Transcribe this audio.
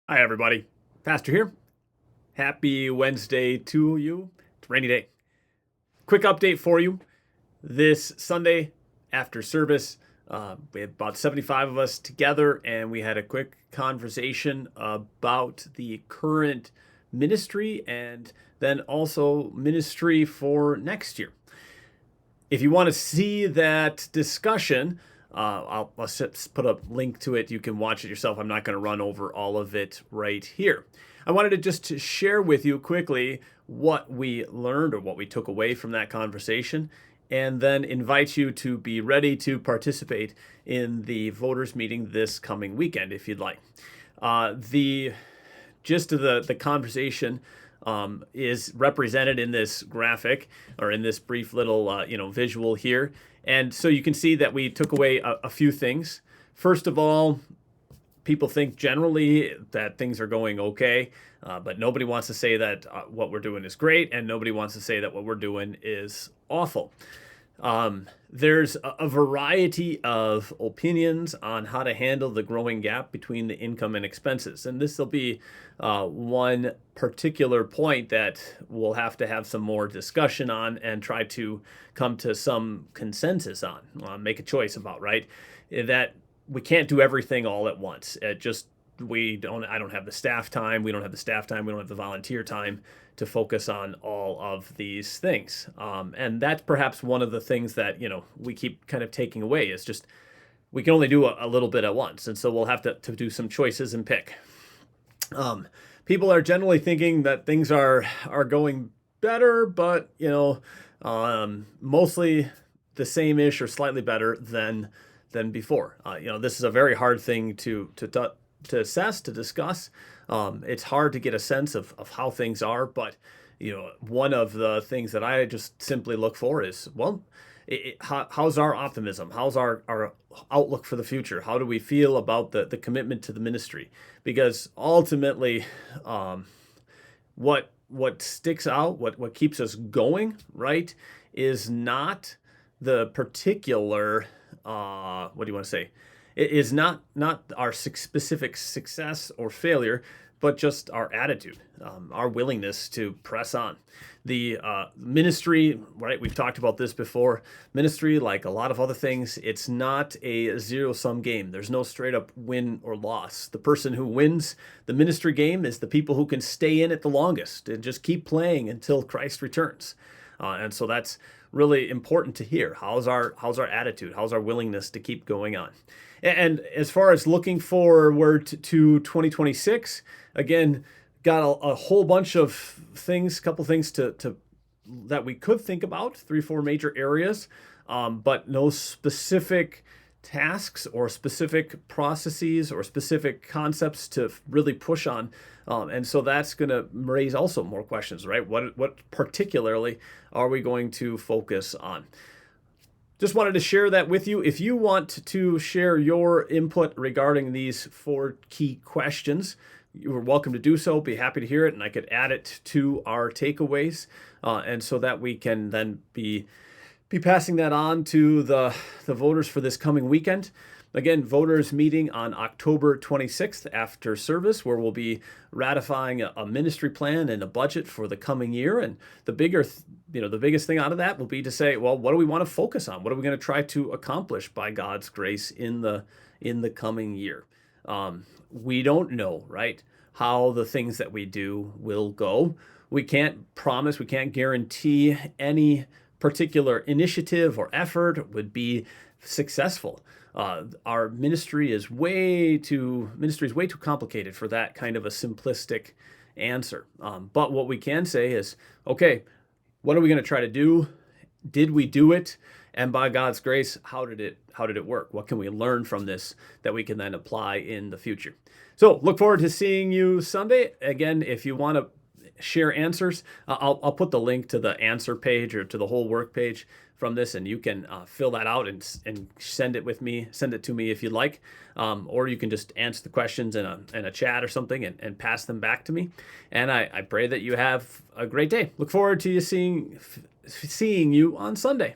Hi, everybody. Pastor here. Happy Wednesday to you. It's a rainy day. Quick update for you. This Sunday after service, we had about 75 of us together, and we had a quick conversation about the current ministry and then also ministry for next year. If you want to see that discussion, I'll just put a link to it. You can watch it yourself. I'm not going to run over all of it right here. I wanted to just share with you quickly what we learned or what we took away from that conversation, and then invite you to be ready to participate in the voters meeting this coming weekend if you'd like. The gist of the conversation is represented in this graphic or in this brief little visual here. And so you can see that we took away a few things. First of all, people think generally that things are going okay, but nobody wants to say that what we're doing is great, and nobody wants to say that what we're doing is awful. There's a variety of opinions on how to handle the growing gap between the income and expenses. And this will be one particular point that we'll have to have some more discussion on and try to come to some consensus on, make a choice about, right? That we can't do everything all at once. I don't have the staff time. We don't have the staff time. We don't have the volunteer time to focus on all of these things. And that's perhaps one of the things that, we keep kind of taking away is just, we can only do a little bit at once. And so we'll have to do some choices and pick. People are generally thinking that things are going better, but, mostly the same-ish or slightly better than before. This is a very hard thing to assess, to discuss. It's hard to get a sense of how things are, but one of the things that I just simply look for is, how's our optimism? How's our outlook for the future? How do we feel about the commitment to the ministry? Because ultimately, what sticks out, what keeps us going, right, is not the particular what do you want to say? It is not our specific success or failure, but just our attitude, our willingness to press on. The ministry, right? We've talked about this before. Ministry, like a lot of other things, it's not a zero-sum game. There's no straight-up win or loss. The person who wins the ministry game is the people who can stay in it the longest and just keep playing until Christ returns. And so that's really important to hear. How's our attitude? How's our willingness to keep going on? And as far as looking forward to 2026, again, got a whole bunch of things, couple things to that we could think about, 3-4 major areas, but no specific tasks or specific processes or specific concepts to really push on. And so that's going to raise also more questions, right? What particularly are we going to focus on? Just wanted to share that with you. If you want to share your input regarding these 4 key questions, you are welcome to do so. Be happy to hear it, and I could add it to our takeaways, and so that we can then be passing that on to the voters for this coming weekend. Again, voters meeting on October 26th after service, where we'll be ratifying a ministry plan and a budget for the coming year. And the biggest thing out of that will be to say, well, what do we want to focus on? What are we going to try to accomplish by God's grace in the coming year? We don't know, right, how the things that we do will go. We can't promise, we can't guarantee any particular initiative or effort would be successful. Our ministry is way too complicated for that kind of a simplistic answer. But what we can say is, okay, what are we going to try to do? Did we do it? And by God's grace, how did it work? What can we learn from this that we can then apply in the future? So look forward to seeing you Sunday. Again, if you want to share answers, I'll put the link to the answer page or to the whole work page from this, and you can fill that out and send it to me if you'd like, or you can just answer the questions in a chat or something and pass them back to me. And I pray that you have a great day. Look forward to seeing you on Sunday.